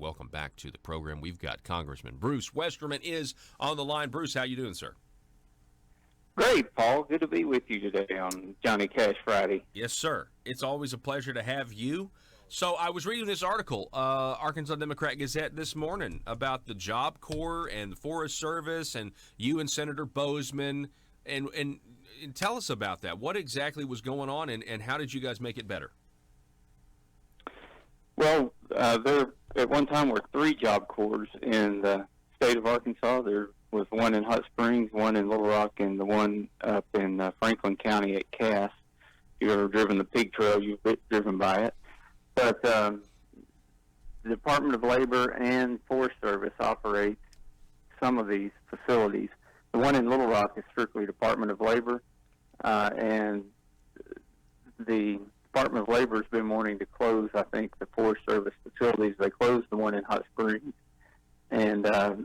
Welcome back to the program. We've got Congressman Bruce Westerman is on the line. Bruce, how you doing, sir? Great, Paul. Good to be with you today on Johnny Cash Friday. Yes, sir. It's always a pleasure to have you. So I was reading this article, Arkansas Democrat Gazette this morning, about the Job Corps and the Forest Service and you and Senator Bozeman. And tell us about that. What exactly was going on, and how did you guys make it better? Well, there at one time were 3 Job Corps in the state of Arkansas. There was one in Hot Springs, one in Little Rock, and the one up in Franklin County at Cass. If you've ever driven the pig trail, you've been driven by it. But the Department of Labor and Forest Service operate some of these facilities. The one in Little Rock is strictly Department of Labor, and the Department of Labor has been wanting to close, I think, the Forest Service facilities. They closed the one in Hot Springs, and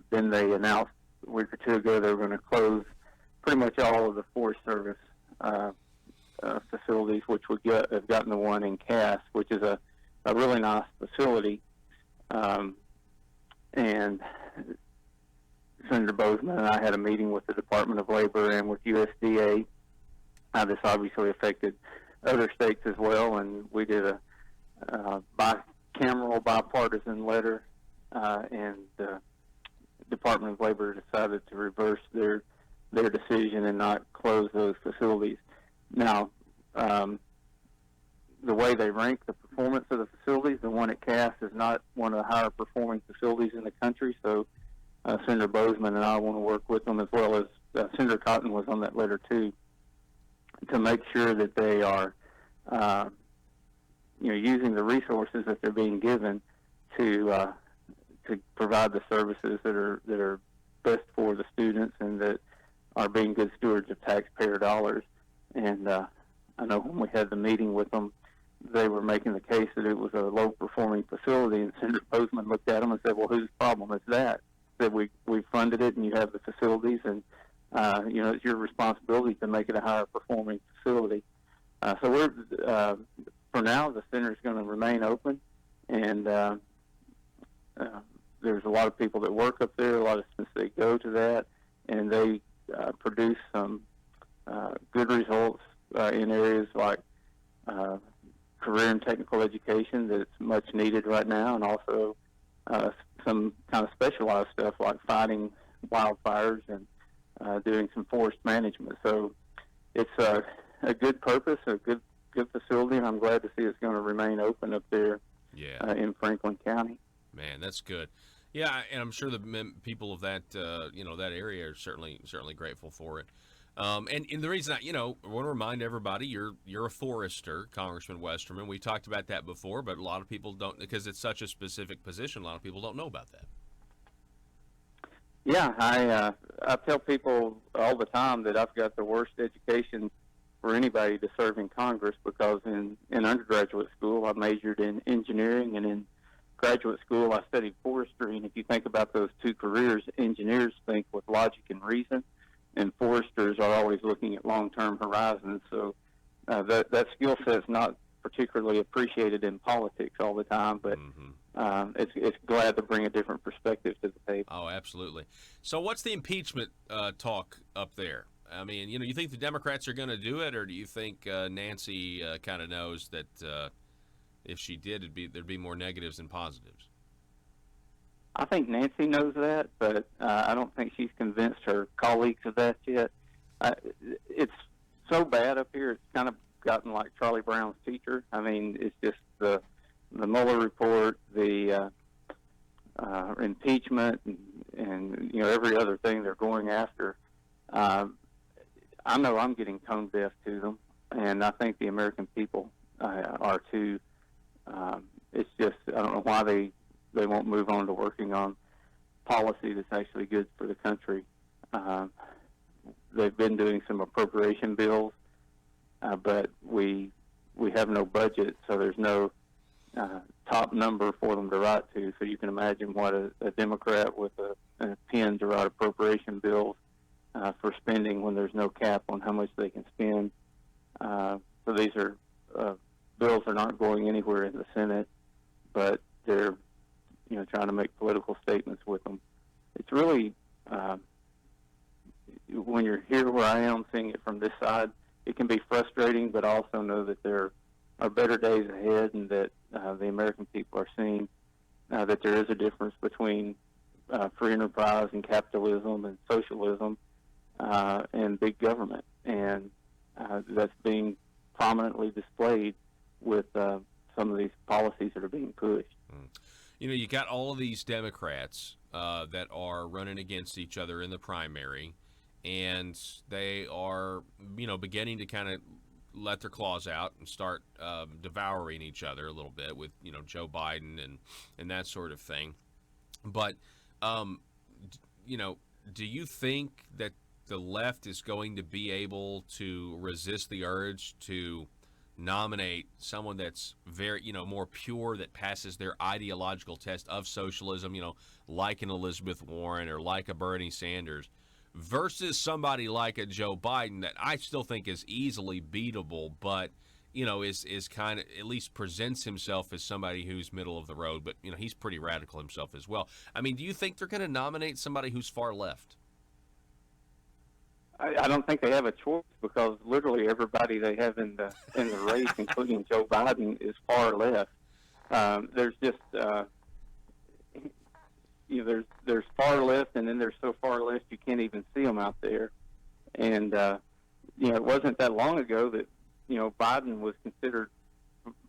then they announced a week or 2 ago they were going to close pretty much all of the Forest Service facilities, which would have gotten the one in Cass, which is a really nice facility. And Senator Bozeman and I had a meeting with the Department of Labor and with USDA. This obviously affected other states as well, and we did a bicameral, bipartisan letter, and the Department of Labor decided to reverse their decision and not close those facilities. Now, the way they rank the performance of the facilities, the one at Cass is not one of the higher performing facilities in the country, so Senator Bozeman and I want to work with them, as well as Senator Cotton was on that letter too, to make sure that they are using the resources that they're being given to provide the services that are best for the students and that are being good stewards of taxpayer dollars. And I know when we had the meeting with them, they were making the case that it was a low-performing facility, and Senator Bozeman looked at them and said, well, whose problem is that? That we funded it and you have the facilities, and it's your responsibility to make it a higher-performing facility. So we're for now, the center is going to remain open, and there's a lot of people that work up there, a lot of students that go to that, and they produce some good results in areas like career and technical education that's much needed right now, and also some kind of specialized stuff like fighting wildfires and doing some forest management. So it's a good purpose, a good facility, and I'm glad to see it's going to remain open up there in Franklin County. Man, that's good. Yeah, and I'm sure the people of that that area are certainly grateful for it. And the reason I want to remind everybody, you're a forester, Congressman Westerman. We talked about that before, but a lot of people don't, because it's such a specific position. A lot of people don't know about that. Yeah, I tell people all the time that I've got the worst education for anybody to serve in Congress, because in undergraduate school I majored in engineering, and in graduate school I studied forestry. And if you think about those two careers, engineers think with logic and reason, and foresters are always looking at long-term horizons. So that skill set is not particularly appreciated in politics all the time, but it's glad to bring a different perspective to the table. Oh, absolutely. So what's the impeachment talk up there? I mean, you think the Democrats are going to do it, or do you think Nancy kind of knows that if she did, there'd be more negatives than positives? I think Nancy knows that, but I don't think she's convinced her colleagues of that yet. It's so bad up here, it's kind of gotten like Charlie Brown's teacher. I mean, it's just the Mueller report, the impeachment, and every other thing they're going after. I know I'm getting tone deaf to them, and I think the American people are too. It's just, I don't know why they won't move on to working on policy that's actually good for the country. They've been doing some appropriation bills, but we have no budget, so there's no top number for them to write to. So you can imagine what a Democrat with a pen to write appropriation bills for spending when there's no cap on how much they can spend. So these bills are not going anywhere in the Senate, but they're trying to make political statements with them. It's really, when you're here where I am, seeing it from this side, it can be frustrating, but I also know that there are better days ahead, and that the American people are seeing that there is a difference between free enterprise and capitalism and socialism and big government, and that's being prominently displayed with some of these policies that are being pushed. You got all of these Democrats that are running against each other in the primary, and they are, beginning to kind of let their claws out and start devouring each other a little bit with, Joe Biden and that sort of thing. But, do you think that the left is going to be able to resist the urge to nominate someone that's very, more pure, that passes their ideological test of socialism, like an Elizabeth Warren or like a Bernie Sanders, versus somebody like a Joe Biden that I still think is easily beatable, but, is kind of, at least presents himself as somebody who's middle of the road, but, he's pretty radical himself as well. I mean, do you think they're going to nominate somebody who's far left? I don't think they have a choice, because literally everybody they have in the race, including Joe Biden, is far left. There's just there's far left, and then there's so far left you can't even see them out there. And it wasn't that long ago that Biden was considered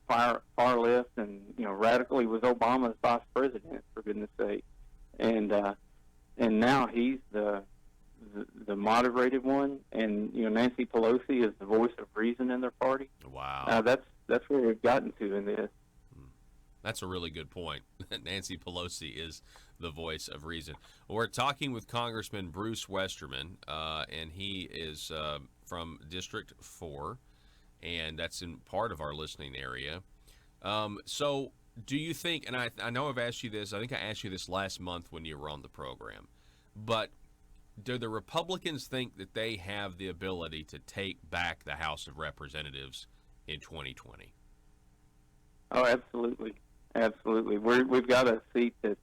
far left, and radical. He was Obama's vice president, for goodness sake, and now he's the moderated one, and Nancy Pelosi is the voice of reason in their party. Wow, that's where we've gotten to in this. That's a really good point. Nancy Pelosi is the voice of reason. We're talking with Congressman Bruce Westerman, and he is from District 4, and that's in part of our listening area. So do you think, and I know I've asked you this, I think I asked you this last month when you were on the program, but do the Republicans think that they have the ability to take back the House of Representatives in 2020? Oh, absolutely. Absolutely. We've got a seat that's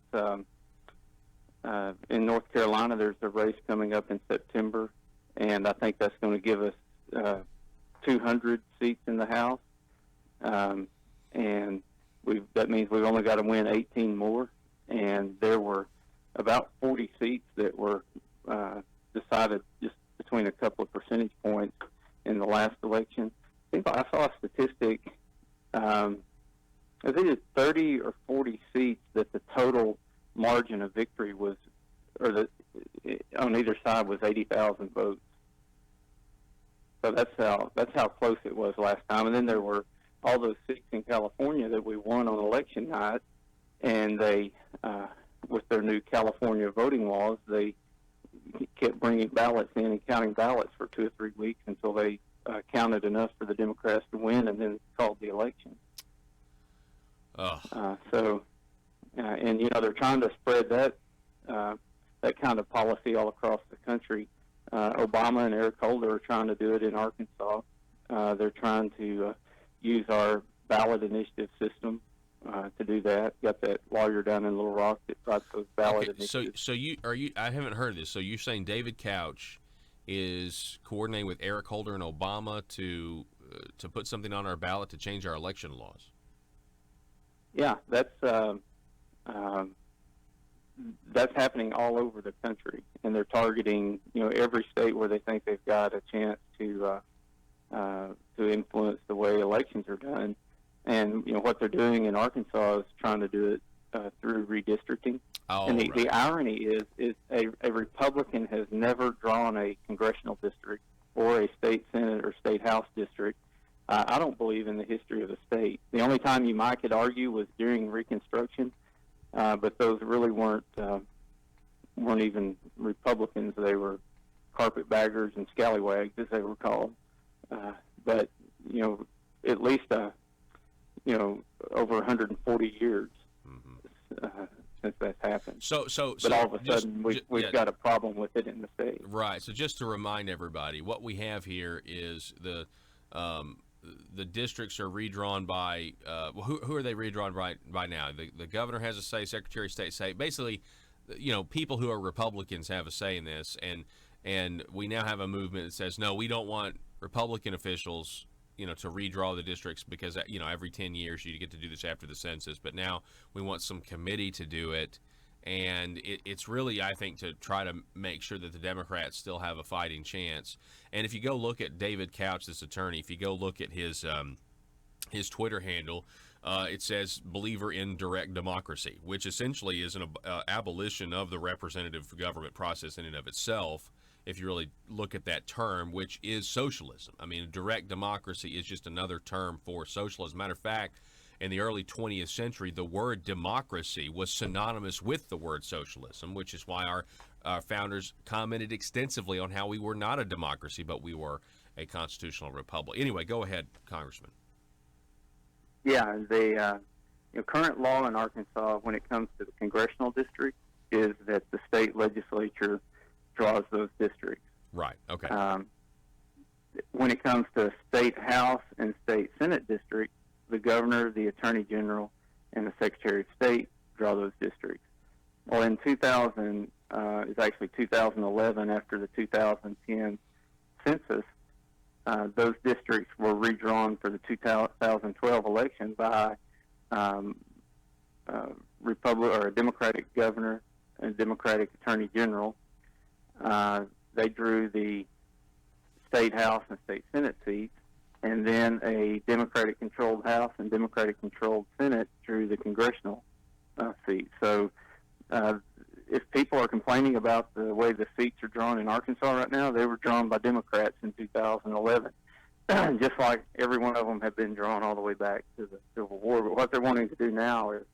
in North Carolina. There's a race coming up in September, and I think that's going to give us 200 seats in the House. And that means we've only got to win 18 more. And there were about 40 seats that were decided just between a couple of percentage points in the last election. I think I saw a statistic. I think it's 30 or 40 seats that the total margin of victory was, on either side was 80,000 votes. So that's how close it was last time. And then there were all those seats in California that we won on election night, and they, with their new California voting laws, they kept bringing ballots in and counting ballots for 2 or 3 weeks until they counted enough for the Democrats to win, and then called the election. And they're trying to spread that kind of policy all across the country. Obama and Eric Holder are trying to do it in Arkansas. They're trying to use our ballot initiative system to do that. Got that lawyer down in Little Rock that writes those ballot initiatives. So I haven't heard this. So you're saying David Couch is coordinating with Eric Holder and Obama to put something on our ballot to change our election laws? Yeah, that's happening all over the country, and they're targeting every state where they think they've got a chance to influence the way elections are done. And what they're doing in Arkansas is trying to do it through redistricting. Oh, and right. The irony is a Republican has never drawn a congressional district or a state senate or state house district. I don't believe in the history of the state. The only time you might could argue was during Reconstruction, but those really weren't even Republicans. They were carpetbaggers and scallywags, as they were called. But at least over 140 years since that's happened. But all of a sudden we've got a problem with it in the state. Right. So just to remind everybody, what we have here is the the districts are redrawn by who are they redrawn by now? The governor has a say, Secretary of State say. Basically, people who are Republicans have a say in this, and we now have a movement that says no, we don't want Republican officials to redraw the districts because every 10 years you get to do this after the census, but now we want some committee to do it. And it's really, I think, to try to make sure that the Democrats still have a fighting chance. And if you go look at David Couch, this attorney, if you go look at his Twitter handle, it says believer in direct democracy, which essentially is an abolition of the representative government process in and of itself, if you really look at that term, which is socialism. I mean, direct democracy is just another term for socialism. Matter of fact, in the early 20th century, the word democracy was synonymous with the word socialism, which is why our founders commented extensively on how we were not a democracy, but we were a constitutional republic. Anyway, go ahead, Congressman. Yeah, the current law in Arkansas when it comes to the congressional district is that the state legislature draws those districts. Right, okay. When it comes to state house and state senate districts, the governor, the attorney general, and the secretary of state draw those districts. Well, in 2011, after the 2010 census, those districts were redrawn for the 2012 election by a Democratic governor and Democratic attorney general. They drew the state house and state senate seats, and then a Democratic-controlled House and Democratic-controlled Senate drew the congressional seats. So if people are complaining about the way the seats are drawn in Arkansas right now, they were drawn by Democrats in 2011, just like every one of them had been drawn all the way back to the Civil War. But what they're wanting to do now is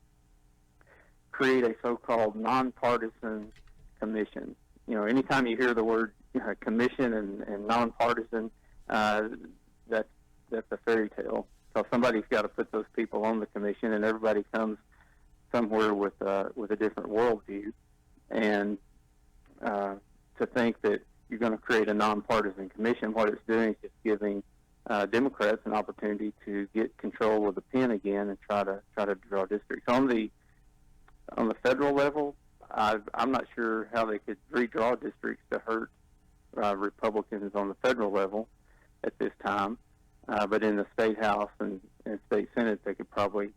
create a so-called nonpartisan commission. Anytime you hear the word commission and nonpartisan, that's a fairy tale. So somebody's got to put those people on the commission, and everybody comes somewhere with a different worldview. And to think that you're going to create a nonpartisan commission, what it's doing is just giving Democrats an opportunity to get control of the pen again and try to draw districts. On the federal level, I'm not sure how they could redraw districts to hurt Republicans on the federal level at this time. But in the state house and state senate, they could probably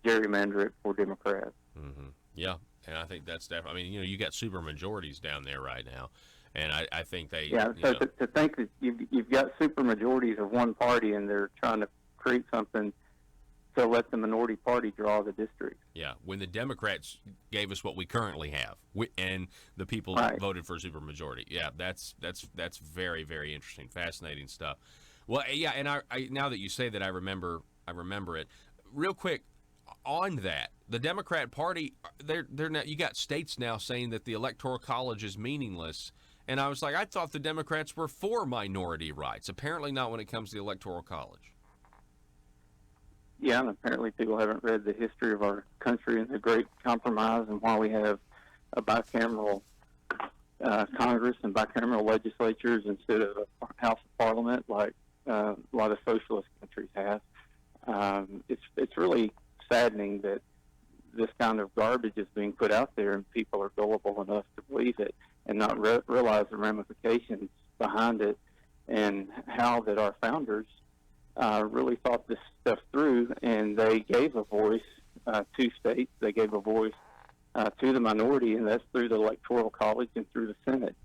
gerrymander it for Democrats. Mm-hmm. Yeah, and I think that's definitely. I mean, you got super majorities down there right now, and I think they. Yeah, so to think that you've got super majorities of one party and they're trying to create something to let the minority party draw the district. Yeah, when the Democrats gave us what we currently have, and the people voted for a supermajority. Yeah, that's very, very interesting, fascinating stuff. Well, yeah, and I now that you say that, I remember it. Real quick on that, the Democrat Party, they're now, you got states now saying that the Electoral College is meaningless, and I was like, I thought the Democrats were for minority rights. Apparently not when it comes to the Electoral College. Yeah, and apparently people haven't read the history of our country and the Great Compromise and why we have a bicameral Congress and bicameral legislatures instead of a House of Parliament like a lot of socialist countries have. It's really saddening that this kind of garbage is being put out there and people are gullible enough to believe it and not realize the ramifications behind it and how that our founders really thought this stuff through, and they gave a voice to states. They gave a voice to the minority, and that's through the Electoral College and through the Senate.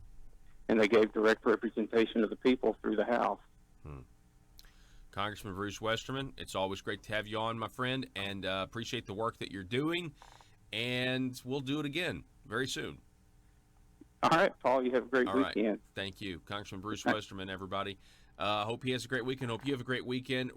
And they gave direct representation of the people through the House. Congressman Bruce Westerman, it's always great to have you on, my friend, and appreciate the work that you're doing, and we'll do it again very soon. All right, Paul, you have a great weekend. Thank you. Congressman Bruce Westerman, everybody. Hope he has a great weekend. Hope you have a great weekend.